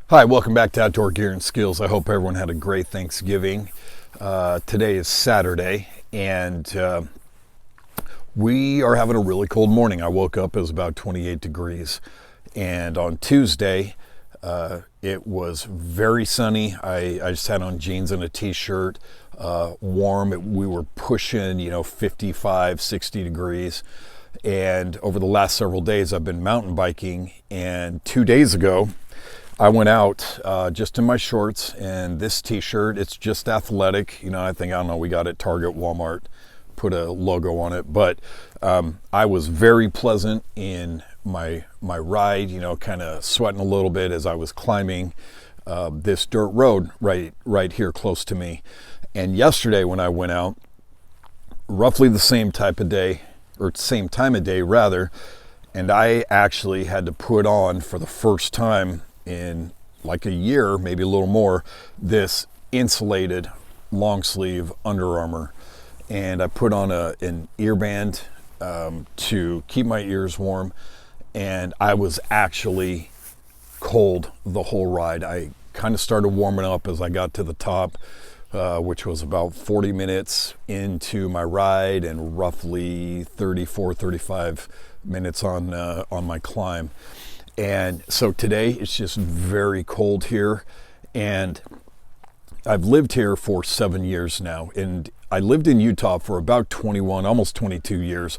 Hi, welcome back to Outdoor Gear and Skills. I hope everyone had a great Thanksgiving. Today is Saturday, and we are having a really cold morning. I woke up, it was about 28 degrees, and on Tuesday, it was very sunny. I just had on jeans and a t-shirt, warm. We were pushing, 55, 60 degrees. And over the last several days, I've been mountain biking, and 2 days ago, I went out just in my shorts and this t-shirt. It's just athletic. I don't know, we got it at Target, Walmart, put a logo on it. But I was very pleasant in my ride, kind of sweating a little bit as I was climbing this dirt road right here close to me. And yesterday when I went out, roughly the same type of day, or same time of day rather, and I actually had to put on for the first time in like a year, maybe a little more, this insulated long sleeve Under Armour. And I put on an earband to keep my ears warm. And I was actually cold the whole ride. I kind of started warming up as I got to the top, which was about 40 minutes into my ride and roughly 34, 35 minutes on my climb. And so today it's just very cold here, and I've lived here for 7 years now, and I lived in Utah for about 21, almost 22 years,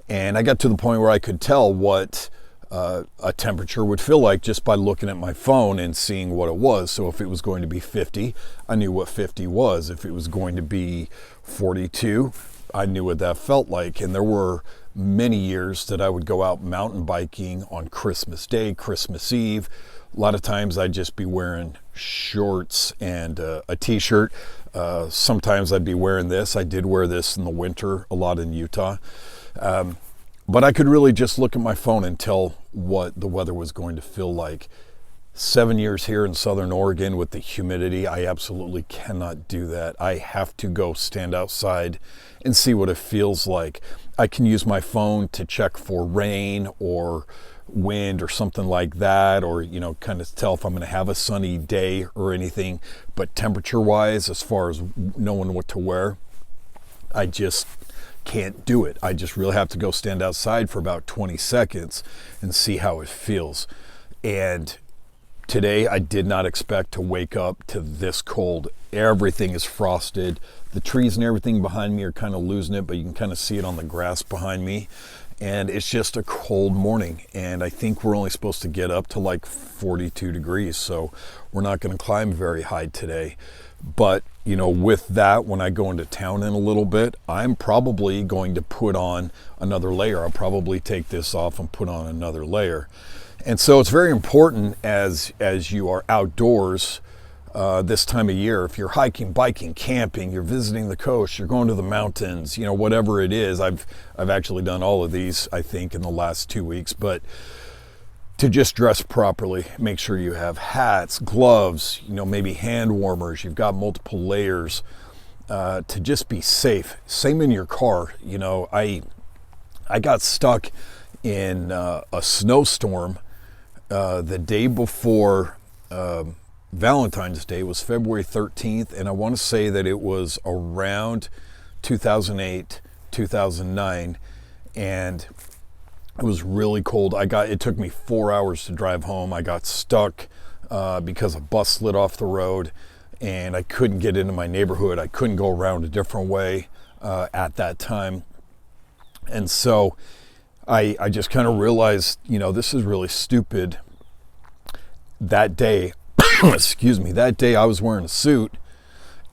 and I got to the point where I could tell what a temperature would feel like just by looking at my phone and seeing what it was. So if it was going to be 50, I knew what 50 was. If it was going to be 42, I knew what that felt like. And there were many years that I would go out mountain biking on Christmas Day, Christmas Eve. A lot of times I'd just be wearing shorts and a t-shirt. Sometimes I'd be wearing this. I did wear this in the winter a lot in Utah. But I could really just look at my phone and tell what the weather was going to feel like. 7 years here in Southern Oregon with the humidity, I absolutely cannot do that. I have to go stand outside and see what it feels like. I can use my phone to check for rain or wind or something like that, or kind of tell if I'm going to have a sunny day or anything. But temperature wise, as far as knowing what to wear, I just can't do it. I just really have to go stand outside for about 20 seconds and see how it feels. And today I did not expect to wake up to this cold. Everything is frosted. The trees and everything behind me are kind of losing it, but you can kind of see it on the grass behind me. And it's just a cold morning. And I think we're only supposed to get up to like 42 degrees. So we're not going to climb very high today. But, with that, when I go into town in a little bit, I'm probably going to put on another layer. I'll probably take this off and put on another layer. And so it's very important as you are outdoors this time of year. If you're hiking, biking, camping, you're visiting the coast, you're going to the mountains, whatever it is. I've actually done all of these, I think, in the last 2 weeks. But to just dress properly, make sure you have hats, gloves, maybe hand warmers. You've got multiple layers to just be safe. Same in your car. I got stuck in a snowstorm the day before Valentine's Day. Was February 13th, and I want to say that it was around 2008, 2009, and it was really cold. It took me 4 hours to drive home. I got stuck because a bus slid off the road, and I couldn't get into my neighborhood. I couldn't go around a different way at that time. And so I just kind of realized, this is really stupid. That day, excuse me, that day I was wearing a suit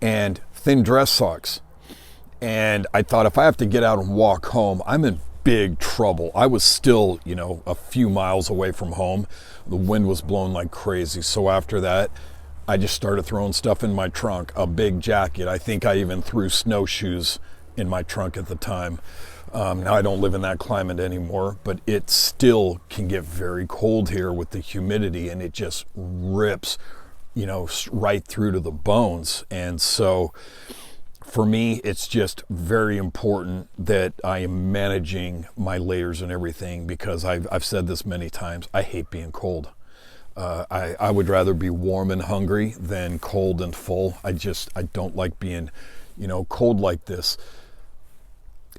and thin dress socks. And I thought, if I have to get out and walk home, I'm in big trouble. I was still, a few miles away from home. The wind was blowing like crazy. So after that, I just started throwing stuff in my trunk, a big jacket. I think I even threw snowshoes in my trunk at the time. Now I don't live in that climate anymore, but it still can get very cold here with the humidity, and it just rips, right through to the bones. And so for me, it's just very important that I am managing my layers and everything, because I've said this many times, I hate being cold. I would rather be warm and hungry than cold and full. I don't like being, cold like this.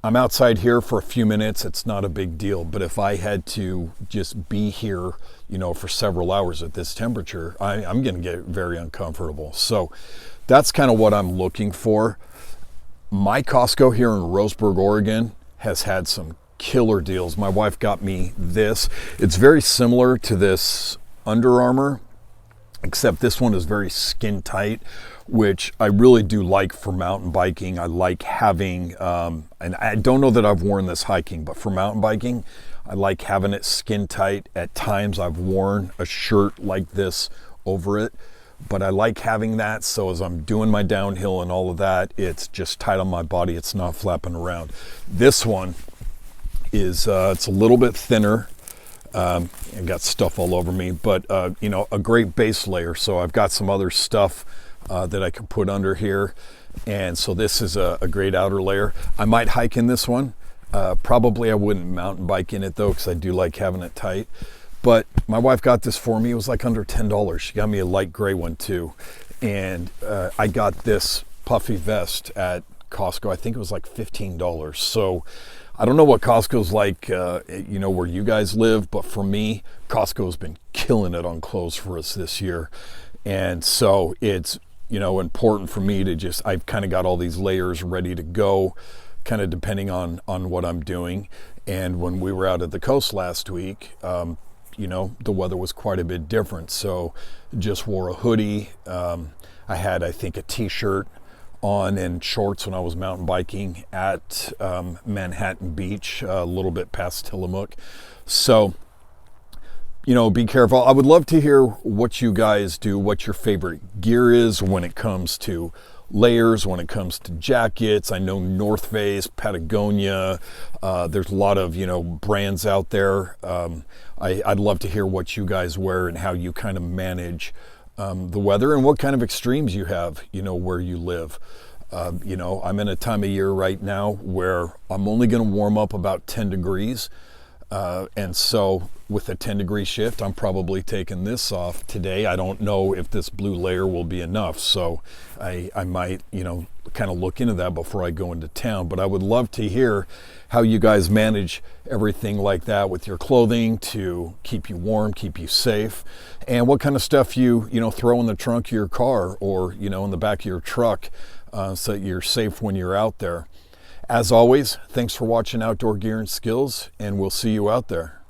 I'm outside here for a few minutes, it's not a big deal. But if I had to just be here, for several hours at this temperature, I'm going to get very uncomfortable. So that's kind of what I'm looking for. My Costco here in Roseburg, Oregon has had some killer deals. My wife got me this. It's very similar to this Under Armour, except this one is very skin tight, which I really do like for mountain biking. I like having, and I don't know that I've worn this hiking, but for mountain biking, I like having it skin tight. At times I've worn a shirt like this over it, but I like having that, so as I'm doing my downhill and all of that, it's just tight on my body. It's not flapping around. This one is, it's a little bit thinner. I got stuff all over me, but a great base layer. So I've got some other stuff that I can put under here, and so this is a great outer layer. I might hike in this one. Probably I wouldn't mountain bike in it though, because I do like having it tight. But my wife got this for me. It was like under $10. She got me a light gray one too, and I got this puffy vest at Costco. I think it was like $15. So I don't know what Costco's like, where you guys live, but for me, Costco's been killing it on clothes for us this year. And so it's, important for me to I've kind of got all these layers ready to go, kind of depending on what I'm doing. And when we were out at the coast last week, the weather was quite a bit different. So just wore a hoodie. I had, I think, a t-shirt on and shorts when I was mountain biking at Manhattan Beach, a little bit past Tillamook. So, be careful. I would love to hear what you guys do, what your favorite gear is when it comes to layers, when it comes to jackets. I know North Face, Patagonia, there's a lot of, brands out there. I'd love to hear what you guys wear and how you kind of manage the weather and what kind of extremes you have, where you live. I'm in a time of year right now where I'm only going to warm up about 10 degrees. And so with a 10-degree shift, I'm probably taking this off today. I don't know if this blue layer will be enough. So I might, kind of look into that before I go into town. But I would love to hear how you guys manage everything like that with your clothing to keep you warm, keep you safe, and what kind of stuff you throw in the trunk of your car or, in the back of your truck, so that you're safe when you're out there. As always, thanks for watching Outdoor Gear and Skills, and we'll see you out there.